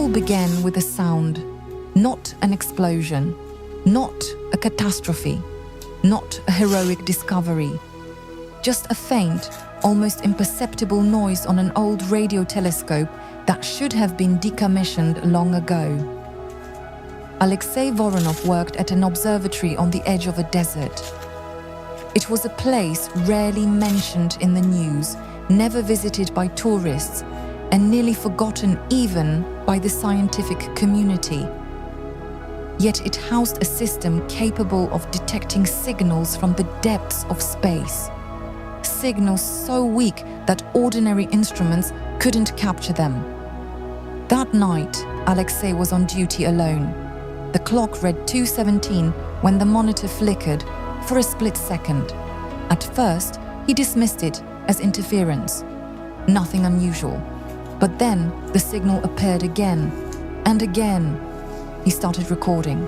all began with a sound, not an explosion, not a catastrophe, not a heroic discovery, just a faint, almost imperceptible noise on an old radio telescope that should have been decommissioned long ago. Alexei Voronov worked at an observatory on the edge of a desert. It was a place rarely mentioned in the news, never visited by tourists, and nearly forgotten even by the scientific community. Yet it housed a system capable of detecting signals from the depths of space. Signals so weak that ordinary instruments couldn't capture them. That night, Alexei was on duty alone. The clock read 2:17 when the monitor flickered for a split second. At first, he dismissed it as interference. Nothing unusual. But then the signal appeared again and again. He started recording.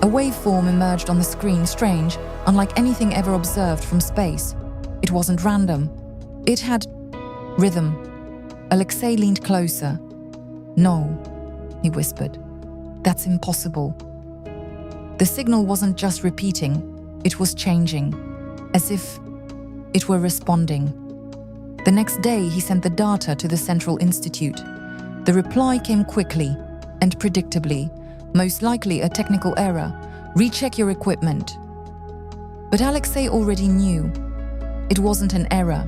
A waveform emerged on the screen, strange, unlike anything ever observed from space. It wasn't random. It had rhythm. Alexei leaned closer. "No," he whispered. "That's impossible." The signal wasn't just repeating, it was changing, as if it were responding. The next day, he sent the data to the Central Institute. The reply came quickly and predictably, most likely a technical error. Recheck your equipment. But Alexei already knew. It wasn't an error.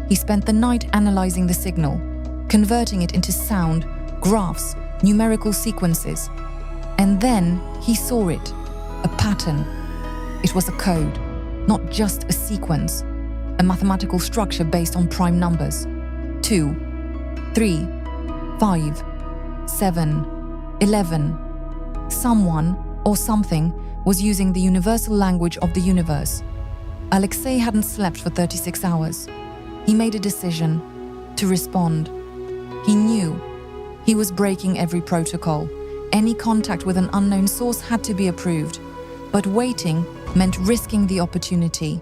He spent the night analyzing the signal, converting it into sound, graphs, numerical sequences. And then he saw it, a pattern. It was a code, not just a sequence, a mathematical structure based on prime numbers. 2, 3, 5, 7, 11. Someone or something was using the universal language of the universe. Alexei hadn't slept for 36 hours. He made a decision to respond. He knew he was breaking every protocol. Any contact with an unknown source had to be approved, but waiting meant risking the opportunity.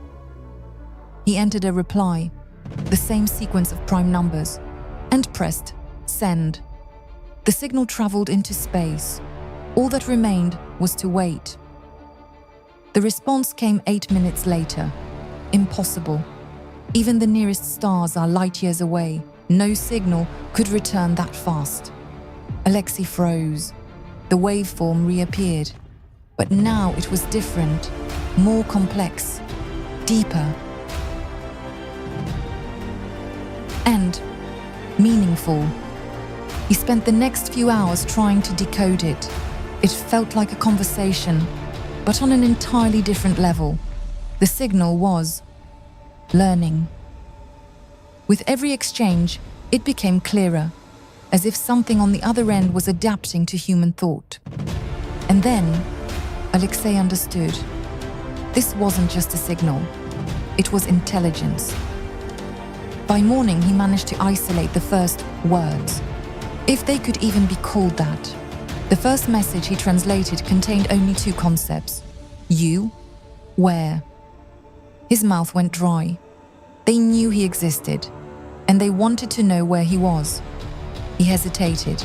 He entered a reply, the same sequence of prime numbers, and pressed send. The signal traveled into space. All that remained was to wait. The response came 8 minutes later. Impossible. Even the nearest stars are light years away. No signal could return that fast. Alexei froze. The waveform reappeared. But now it was different, more complex, deeper, and meaningful. He spent the next few hours trying to decode it. It felt like a conversation, but on an entirely different level. The signal was learning. With every exchange, it became clearer, as if something on the other end was adapting to human thought. And then, Alexei understood. This wasn't just a signal. It was intelligence. By morning, he managed to isolate the first words, if they could even be called that. The first message he translated contained only 2 concepts: you, where. His mouth went dry. They knew he existed, and they wanted to know where he was. He hesitated.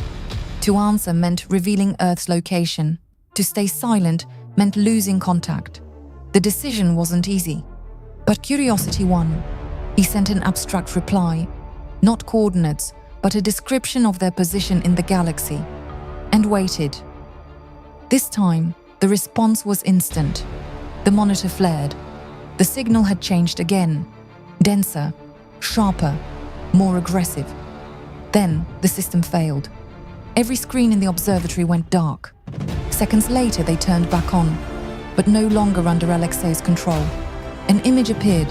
To answer meant revealing Earth's location. To stay silent meant losing contact. The decision wasn't easy. But curiosity won. He sent an abstract reply, not coordinates, but a description of their position in the galaxy, and waited. This time, the response was instant. The monitor flared. The signal had changed again, denser, sharper, more aggressive. Then the system failed. Every screen in the observatory went dark. Seconds later, they turned back on, but no longer under Alexei's control. An image appeared,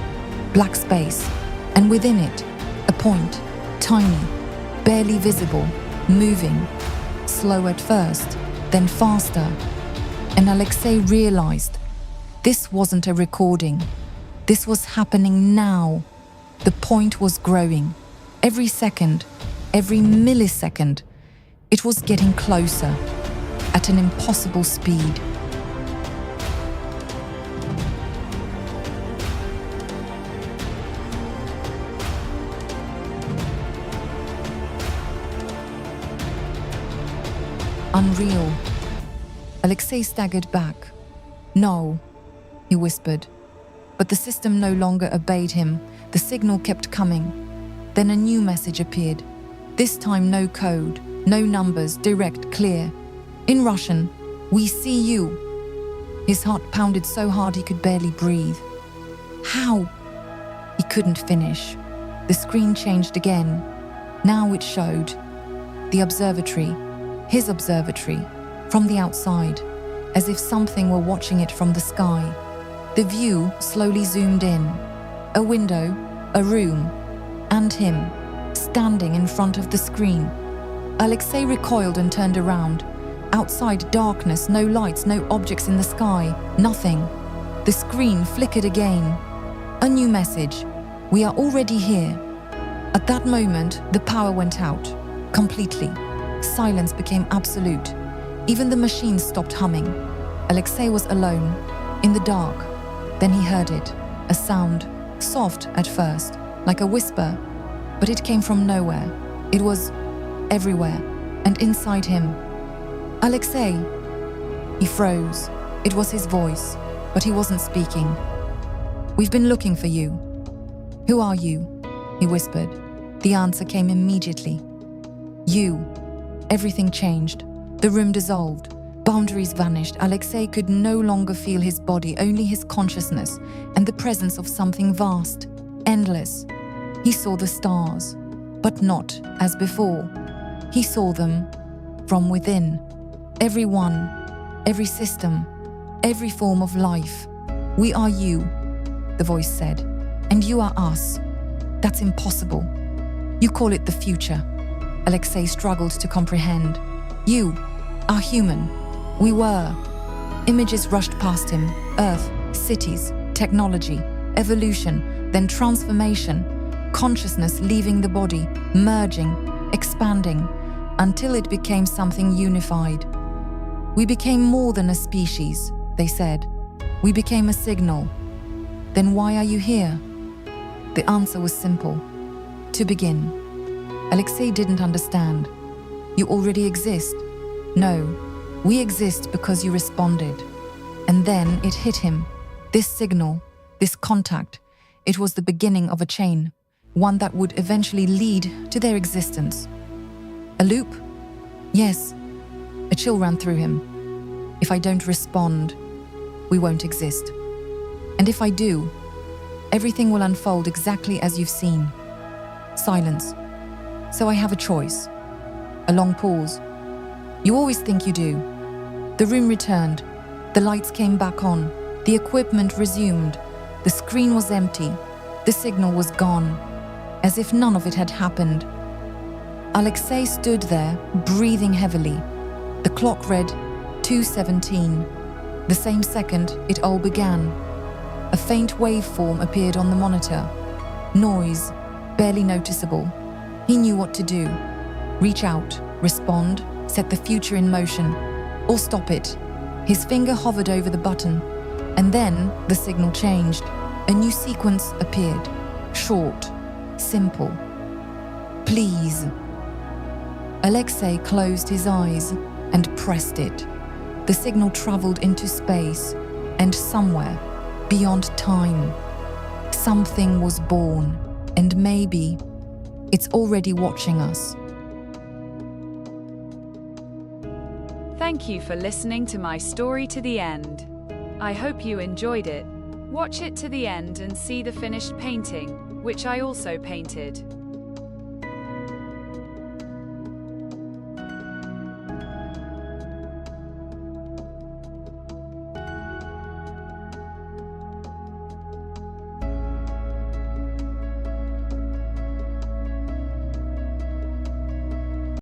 black space, and within it, a point, tiny, barely visible, moving, slow at first, then faster. And Alexei realized this wasn't a recording. This was happening now. The point was growing. Every second, every millisecond, it was getting closer, at an impossible speed. unreal. Alexei staggered back. "No," he whispered. But the system no longer obeyed him. The signal kept coming. Then a new message appeared. This time no code, no numbers, direct, clear. In Russian, "We see you." His heart pounded so hard he could barely breathe. "How?" He couldn't finish. The screen changed again. Now it showed the observatory, his observatory, from the outside, as if something were watching it from the sky. The view slowly zoomed in. A window, a room, and him, standing in front of the screen. Alexei recoiled and turned around. Outside, darkness, no lights, no objects in the sky, nothing. The screen flickered again. A new message. "We are already here." At that moment, the power went out. Completely. Silence became absolute. Even the machines stopped humming. Alexei was alone, in the dark. Then he heard it. A sound, soft at first, like a whisper, but it came from nowhere. It was everywhere, and inside him. "Alexei!" He froze. It was his voice, but he wasn't speaking. "We've been looking for you." "Who are you?" he whispered. The answer came immediately. "You." Everything changed. The room dissolved. Boundaries vanished. Alexei could no longer feel his body, only his consciousness and the presence of something vast, endless. He saw the stars, but not as before. He saw them from within. Everyone, every system, every form of life. "We are you," the voice said, "and you are us. That's impossible. You call it the future." Alexei struggled to comprehend. "You are human. We were." Images rushed past him. Earth, cities, technology, evolution, then transformation. Consciousness leaving the body, merging, expanding, until it became something unified. "We became more than a species," they said. "We became a signal." "Then why are you here?" The answer was simple. To begin. Alexei didn't understand. "You already exist." "No, we exist because you responded." And then it hit him. This signal, this contact, it was the beginning of a chain, one that would eventually lead to their existence. A loop? Yes. A chill ran through him. If I don't respond, we won't exist. And if I do, everything will unfold exactly as you've seen. Silence. So I have a choice. A long pause. You always think you do. The room returned. The lights came back on. The equipment resumed. The screen was empty. The signal was gone, as if none of it had happened. Alexei stood there, breathing heavily. The clock read 2:17. The same second, it all began. A faint waveform appeared on the monitor. Noise, barely noticeable. He knew what to do. Reach out, respond, set the future in motion, or stop it. His finger hovered over the button, and then the signal changed. A new sequence appeared. Short, simple. "Please." Alexei closed his eyes and pressed it. The signal traveled into space, and somewhere, beyond time, something was born, and maybe it's already watching us. Thank you for listening to my story to the end. I hope you enjoyed it. Watch it to the end and see the finished painting, which I also painted.